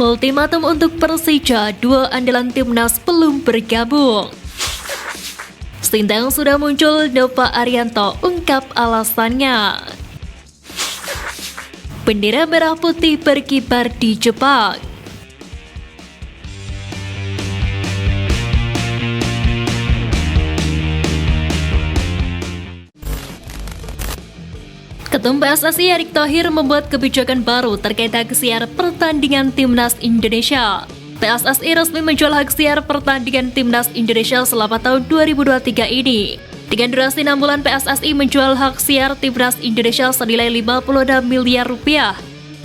Ultimatum untuk Persija, dua andalan timnas belum bergabung. Sintayong sudah muncul, Nova Arianto ungkap alasannya. Bendera merah putih berkibar di Jepang. Ketum PSSI Erick Thohir membuat kebijakan baru terkait hak siar pertandingan Timnas Indonesia. PSSI resmi menjual hak siar pertandingan Timnas Indonesia selama tahun 2023 ini. Dengan durasi 6 bulan, PSSI menjual hak siar Timnas Indonesia senilai 56 miliar rupiah.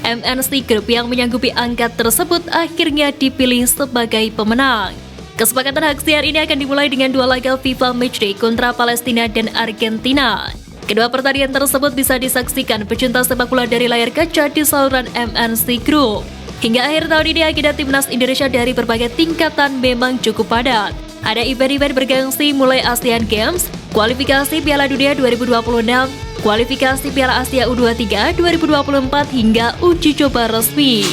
MNC Group yang menyanggupi angka tersebut akhirnya dipilih sebagai pemenang. Kesepakatan hak siar ini akan dimulai dengan dua laga FIFA Matchday kontra Palestina dan Argentina. Kedua pertandingan tersebut bisa disaksikan pecinta sepak bola dari layar kaca di saluran MNC Group. Hingga akhir tahun ini agenda Timnas Indonesia dari berbagai tingkatan memang cukup padat. Ada event-event bergengsi mulai Asian Games, kualifikasi Piala Dunia 2026, kualifikasi Piala Asia U23 2024 hingga uji coba resmi.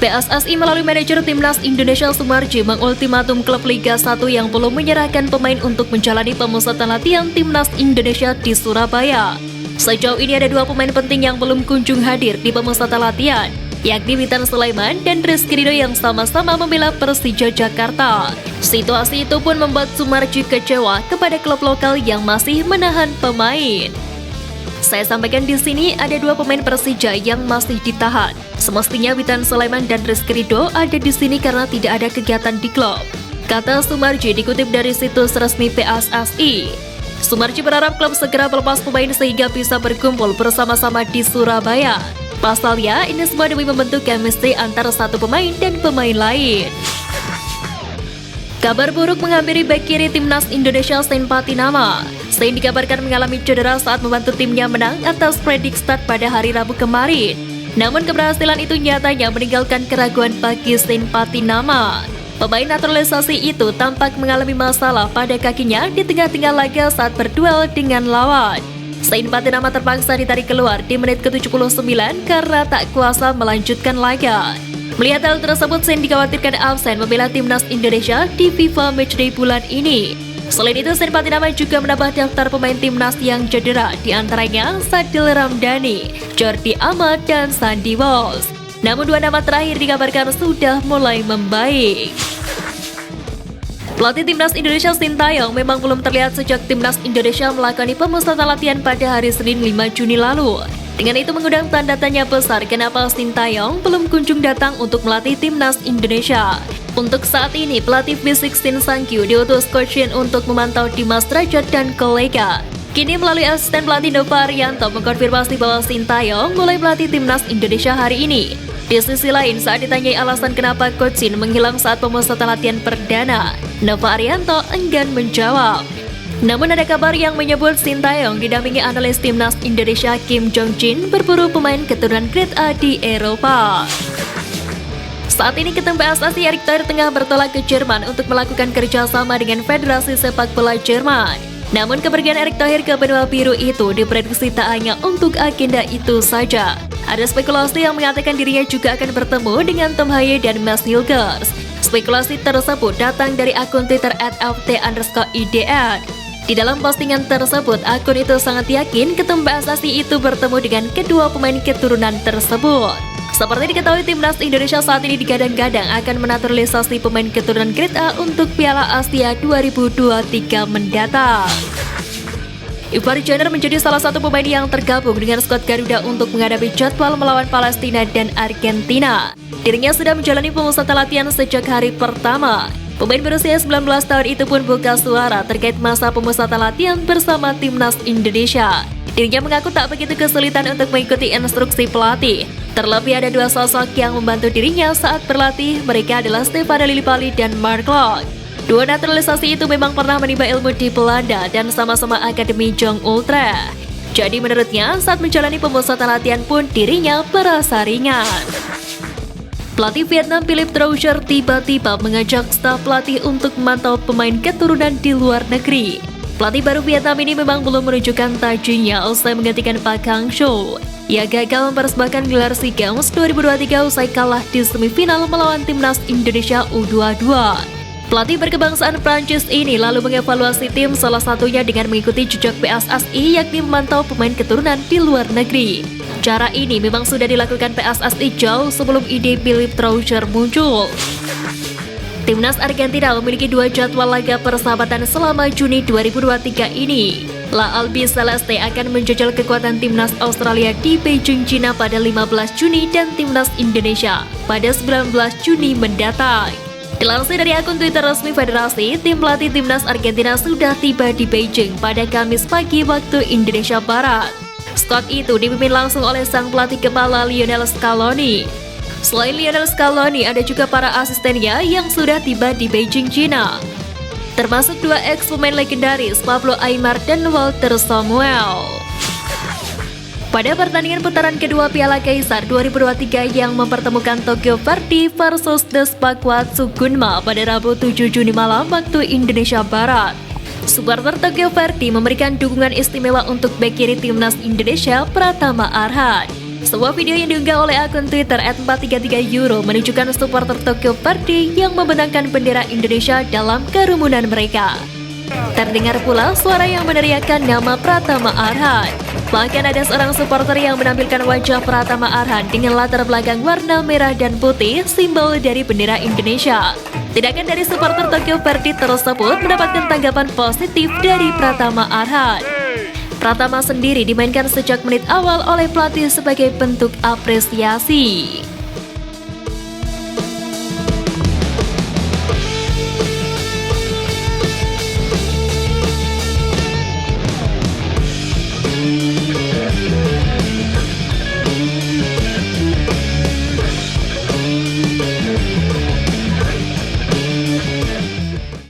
PSSI melalui manajer Timnas Indonesia Sumarji mengultimatum klub Liga 1 yang belum menyerahkan pemain untuk menjalani pemusatan latihan Timnas Indonesia di Surabaya. Sejauh ini ada dua pemain penting yang belum kunjung hadir di pemusatan latihan, yakni Witan Sulaiman dan Rizky Ridho yang sama-sama membela Persija Jakarta. Situasi itu pun membuat Sumarji kecewa kepada klub lokal yang masih menahan pemain. Saya sampaikan di sini ada dua pemain Persija yang masih ditahan. Semestinya Witan Sulaiman dan Rizky Ridho ada di sini karena tidak ada kegiatan di klub, kata Sumarji dikutip dari situs resmi PSSI. Sumarji berharap klub segera melepas pemain sehingga bisa berkumpul bersama-sama di Surabaya. Pasalnya, ini semua demi membentuk chemistry antara satu pemain dan pemain lain. Kabar buruk menghampiri bek kiri Timnas Indonesia Sean Patinama. Sean dikabarkan mengalami cedera saat membantu timnya menang atas Predik Stad pada hari Rabu kemarin. Namun keberhasilan itu nyatanya meninggalkan keraguan bagi Sean Patinama. Pemain naturalisasi itu tampak mengalami masalah pada kakinya di tengah-tengah laga saat berduel dengan lawan. Sean Patinama terpaksa ditarik keluar di menit ke-79 karena tak kuasa melanjutkan laga. Melihat hal tersebut, Sean dikhawatirkan absen membela Timnas Indonesia di FIFA Matchday bulan ini. Selain itu, Sean Patinama juga menambah daftar pemain Timnas yang cedera, di antaranya Sadil Ramdhani, Jordi Amat, dan Sandy Walsh. Namun dua nama terakhir dikabarkan sudah mulai membaik. Pelatih Timnas Indonesia Sintayong memang belum terlihat sejak Timnas Indonesia melakoni pemusatan latihan pada hari Senin 5 Juni lalu. Dengan itu mengundang tanda tanya besar kenapa Sintayong belum kunjung datang untuk melatih Timnas Indonesia. Untuk saat ini, pelatih fisik Shin Sang-kyu diutus Coach Shin untuk memantau Dimas Derajat dan kolega. Kini melalui asisten pelatih Nova Arianto mengkonfirmasi bahwa Sintayong mulai melatih Timnas Indonesia hari ini. Di sisi lain, saat ditanyai alasan kenapa Coach Shin menghilang saat pemusatan latihan perdana, Nova Arianto enggan menjawab. Namun ada kabar yang menyebut Sintayong didampingi analis Timnas Indonesia Kim Jong-jin berburu pemain keturunan Grade A di Eropa. Saat ini Ketum PSSI Erick Thohir tengah bertolak ke Jerman untuk melakukan kerjasama dengan Federasi Sepak Bola Jerman. Namun kepergian Erick Thohir ke benua biru itu diprediksi tak hanya untuk agenda itu saja. Ada spekulasi yang mengatakan dirinya juga akan bertemu dengan Tom Haye dan Mads Hilgers. Spekulasi tersebut datang dari akun Twitter @ft_idn. Di dalam postingan tersebut, akun itu sangat yakin Ketum PSSI itu bertemu dengan kedua pemain keturunan tersebut. Seperti diketahui, Timnas Indonesia saat ini digadang-gadang akan menaturalisasi pemain keturunan Grade A untuk Piala Asia 2023 mendatang. Ivar Jenner menjadi salah satu pemain yang tergabung dengan skuad Garuda untuk menghadapi jadwal melawan Palestina dan Argentina. Dirinya sudah menjalani pemusatan latihan sejak hari pertama. Pemain berusia 19 tahun itu pun buka suara terkait masa pemusatan latihan bersama Timnas Indonesia. Dirinya mengaku tak begitu kesulitan untuk mengikuti instruksi pelatih. Terlebih ada dua sosok yang membantu dirinya saat berlatih, mereka adalah Stefano Lillipali dan Mark Klok. Dua naturalisasi itu memang pernah menimba ilmu di Belanda dan sama-sama Akademi Jong Ultra. Jadi menurutnya saat menjalani pemusatan latihan pun dirinya berasa ringan. Pelatih Vietnam Philippe Troucher tiba-tiba mengajak staf pelatih untuk memantau pemain keturunan di luar negeri. Pelatih baru Vietnam ini memang belum menunjukkan tajinya usai menggantikan Park Hang-seo Ia gagal mempersembahkan gelar SEA Games 2023 usai kalah di semifinal melawan timnas Indonesia U22. Pelatih berkebangsaan Prancis ini lalu mengevaluasi tim, salah satunya dengan mengikuti jejak PSSI, yakni memantau pemain keturunan di luar negeri. Cara ini memang sudah dilakukan PSSI jauh sebelum ide Philipp Trauscher muncul. Timnas Argentina memiliki 2 jadwal laga persahabatan selama Juni 2023 ini. La Albiceleste akan menjajal kekuatan timnas Australia di Beijing, China pada 15 Juni dan timnas Indonesia pada 19 Juni mendatang. Dilansir dari akun Twitter resmi Federasi, tim pelatih timnas Argentina sudah tiba di Beijing pada Kamis pagi waktu Indonesia Barat. Skuad itu dipimpin langsung oleh sang pelatih kepala Lionel Scaloni. Selain Lionel Scaloni, ada juga para asistennya yang sudah tiba di Beijing, China, termasuk 2 ex-pemain legendaris Pablo Aimar dan Walter Samuel. Pada pertandingan putaran kedua Piala Kaisar 2023 yang mempertemukan Tokyo Verdy versus The Spaquat Sugunma pada Rabu 7 Juni malam waktu Indonesia Barat, supporter Tokyo Verdy memberikan dukungan istimewa untuk bek kiri timnas Indonesia, Pratama Arhan. Sebuah video yang diunggah oleh akun Twitter @433euro menunjukkan supporter Tokyo Verdy yang membentangkan bendera Indonesia dalam kerumunan mereka. Terdengar pula suara yang meneriakkan nama Pratama Arhan. Bahkan ada seorang supporter yang menampilkan wajah Pratama Arhan dengan latar belakang warna merah dan putih, simbol dari bendera Indonesia. Tindakan dari supporter Tokyo Verdy tersebut mendapatkan tanggapan positif dari Pratama Arhan. Pratama sendiri dimainkan sejak menit awal oleh pelatih sebagai bentuk apresiasi.